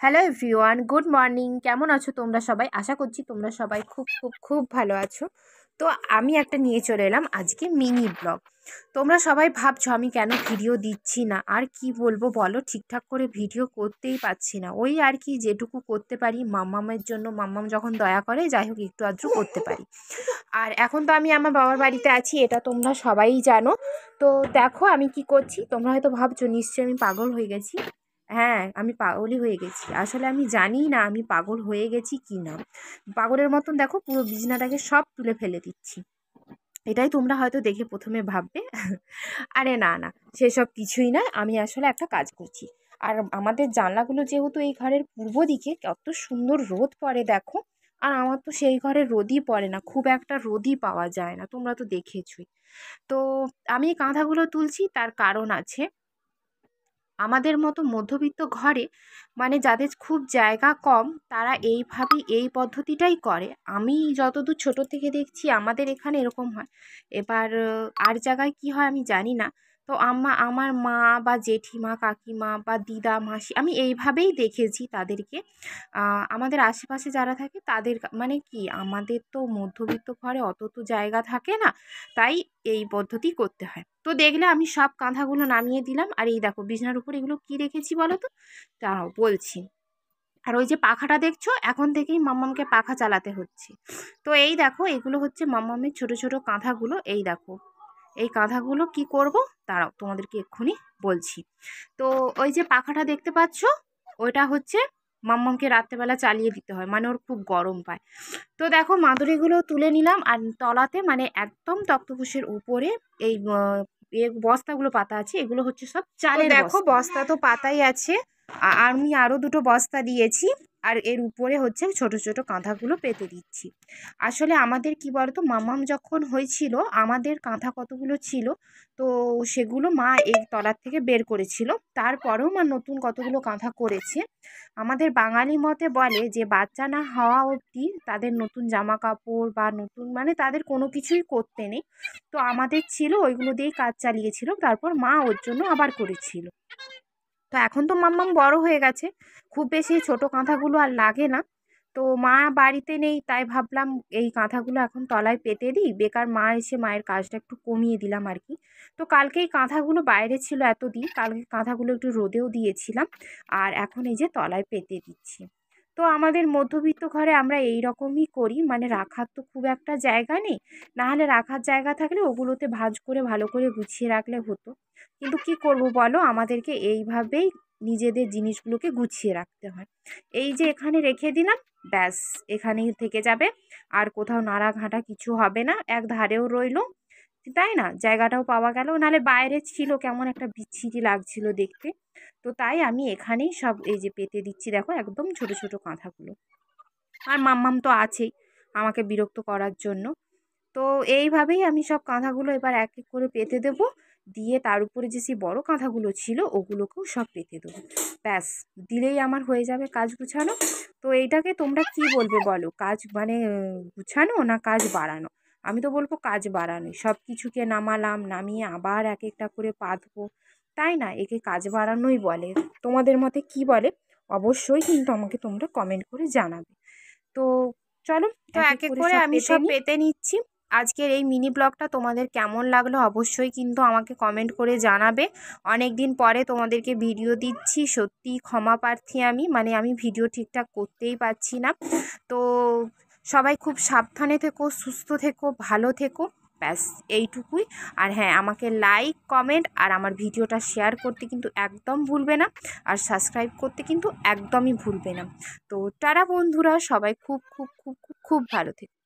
Hello everyone, good morning. কেমন আছো তোমরা সবাই? আশা করছি তোমরা সবাই খুব খুব খুব ভালো আছো। তো আমি একটা নিয়ে চলে এলাম আজকে মিনি ব্লগ। তোমরা সবাই ভাবছো আমি কেন ভিডিও দিচ্ছি না, আর কি বলবো বলো, ঠিকঠাক করে ভিডিও করতেই পারছি না। ওই আর কি, যেটুকু করতে পারি মাম্মামের জন্য, মাম্মাম যখন দয়া করে যাই হোক একটু আধটু করতে পারি। আর এখন তো আমি আমার বাবার বাড়িতে আছি, এটা তোমরা সবাই জানো। তো দেখো আমি কি করছি, তোমরা হয়তো ভাবছো নিশ্চয়ই আমি পাগল হয়ে গেছি। হ্যাঁ, আমি পাগলই হয়ে গেছি। আসলে আমি জানি না আমি পাগল হয়ে গেছি কি না। পাগলের মতন দেখো পুরো বিছনাটাকে সব তুলে ফেলে দিচ্ছি। এটাই তোমরা হয়তো দেখে প্রথমে ভাববে আরে না না, সেসব কিছুই না, আমি আসলে একটা কাজ করছি। আর আমাদের জানলাগুলো যেহেতু এই ঘরের পূর্ব দিকে, কত সুন্দর রোদ পড়ে দেখো। আর আমার তো সেই ঘরে রোদই পড়ে না, খুব একটা রোদই পাওয়া যায় না, তোমরা তো দেখেছই। তো আমি এই কাঁথাগুলো তুলছি, তার কারণ আছে। আমাদের মতো মধ্যবিত্ত ঘরে, মানে যাদের খুব জায়গা কম, তারা এইভাবেই এই পদ্ধতিটাই করে। আমি যতদূর ছোট থেকে দেখছি আমাদের এখানে এরকম হয়। এবার আর জায়গায় কি হয় আমি জানি না। তো আমার মা বা জেঠিমা, কাকিমা বা দিদা, মাসি, আমি এইভাবেই দেখেছি তাদেরকে। আমাদের আশেপাশে যারা থাকে তাদের মানে কি, আমাদের তো মধ্যবিত্ত ঘরে অত তো জায়গা থাকে না, তাই এই পদ্ধতি করতে হয়। তো দেখলে আমি সব কাঁথাগুলো নামিয়ে দিলাম। আর এই দেখো বিছানার উপর এগুলো কি রেখেছি বলো তো, দাঁড়াও বলছি। আর ওই যে পাখাটা দেখছো, এখন থেকেই মাম্মামকে পাখা চালাতে হচ্ছে। তো এই দেখো এগুলো হচ্ছে মাম্মামের ছোট ছোট কাঁথাগুলো। এই দেখো এই কাঁথাগুলো কি করব, দাঁড়াও তোমাদেরকে এক্ষুনি বলছি। তো ওই যে পাখাটা দেখতে পাচ্ছ, ওইটা হচ্ছে মাম্মামকে রাত্রেবেলা চালিয়ে দিতে হয়, মানে ওর খুব গরম পায়। তো দেখো মাদুরিগুলো তুলে নিলাম, আর তলাতে মানে একদম তক্তপোষের উপরে এই বস্তাগুলো পাতা আছে, এগুলো হচ্ছে সব চালের দেখো বস্তা তো পাতাই আছে। আর আমি আরও দুটো বস্তা দিয়েছি, আর এর উপরে হচ্ছে ছোট ছোট কাঁথাগুলো পেতে দিচ্ছি। আসলে আমাদের কি বলতো, মামাম যখন হয়েছিল আমাদের কাঁথা কতগুলো ছিল, তো সেগুলো মা এই তলার থেকে বের করেছিল। তারপরেও মা নতুন কতগুলো কাঁথা করেছে। আমাদের বাঙালি মতে বলে যে বাচ্চা না হওয়া অবধি তাদের নতুন জামা কাপড় বা নতুন মানে তাদের কোনো কিছুই করতে নেই। তো আমাদের ছিল, ওইগুলো দিয়েই কাজ চালিয়েছিল, তারপর মা ওর জন্য আবার করেছিল। তো এখন তো মাম্মাম বড় হয়ে গেছে, খুব বেশি ছোট কাঁথাগুলো আর লাগে না। তো মা বাড়িতে নেই, তাই ভাবলাম এই কাঁথাগুলো এখন তলায় পেতে দিই, বেকার মা এসে মায়ের কাজটা একটু কমিয়ে দিলাম আর কি। তো কালকে এই কাঁথাগুলো বাইরে ছিল এতদিন, কালকে কাঁথাগুলো একটু রোদেও দিয়েছিলাম, আর এখন এই যে তলায় পেতে দিচ্ছি। তো আমাদের মধ্যবিত্ত ঘরে আমরা এই রকমই করি, মানে রাখার তো খুব একটা জায়গা নেই, না হলে রাখার জায়গা থাকলে ওগুলোতে ভাঁজ করে ভালো করে গুছিয়ে রাখলে হতো। কিন্তু কি করব বলো, আমাদেরকে এইভাবেই নিজেদের জিনিসগুলোকে গুছিয়ে রাখতে হয়। এই যে এখানে রেখে দিলাম, ব্যাস এখানেই থেকে যাবে, আর কোথাও নাড়া ঘাঁটা কিছু হবে না, এক ধারেও রইলো, তাই না, জায়গাটাও পাওয়া গেল, নাহলে বাইরে ছিল কেমন একটা বিচ্ছিরি লাগছিল দেখতে। তো তাই আমি এখানেই সব এই যে পেতে দিচ্ছি, দেখো একদম ছোট ছোট কাঁথাগুলো। আর মাম্মাম তো আছেই আমাকে বিরক্ত করার জন্য। তো এইভাবেই আমি সব কাঁথাগুলো এবার এক এক করে পেতে দেব, দিয়ে তার উপরে যে সেই বড় কাঁথাগুলো ছিল ওগুলোকেও সব পেতে দেবো। ব্যাস, দিলেই আমার হয়ে যাবে কাজ গুছানো। তো এইটাকে তোমরা কি বলবে বলো, কাজ মানে গুছানো না কাজ বাড়ানো? আমি তো বলবো কাজ বাড়ানোই। সব কিছুকে নামালাম, নামিয়ে আবার এক একটা করে পাতবো, তাই না, একে কাজ বাড়ানোই বলে। তোমাদের মতে কি বলে অবশ্যই কিন্তু আমাকে তোমরা কমেন্ট করে জানাবে। তো চলো তো এক এক করে আমি সব পেতে নিচ্ছি। আজকের এই মিনি ব্লগটা তোমাদের কেমন লাগলো অবশ্যই কিন্তু আমাকে কমেন্ট করে জানাবে। অনেক দিন পরে তোমাদেরকে ভিডিও দিচ্ছি, সত্যিই ক্ষমা প্রার্থী আমি, মানে আমি ভিডিও ঠিকঠাক করতেই পারছি না। তো সবাই খুব সাবধানে থেকো, সুস্থ থেকো, ভালো থেকো, ব্যাস এইটুকুই। আর হ্যাঁ, আমাকে লাইক, কমেন্ট আর আমার ভিডিওটা শেয়ার করতে কিন্তু একদম ভুলবে না, আর সাবস্ক্রাইব করতে কিন্তু একদমই ভুলবে না। তো টাটা বন্ধুরা, সবাই খুব খুব খুব খুব খুব ভালো থেকো।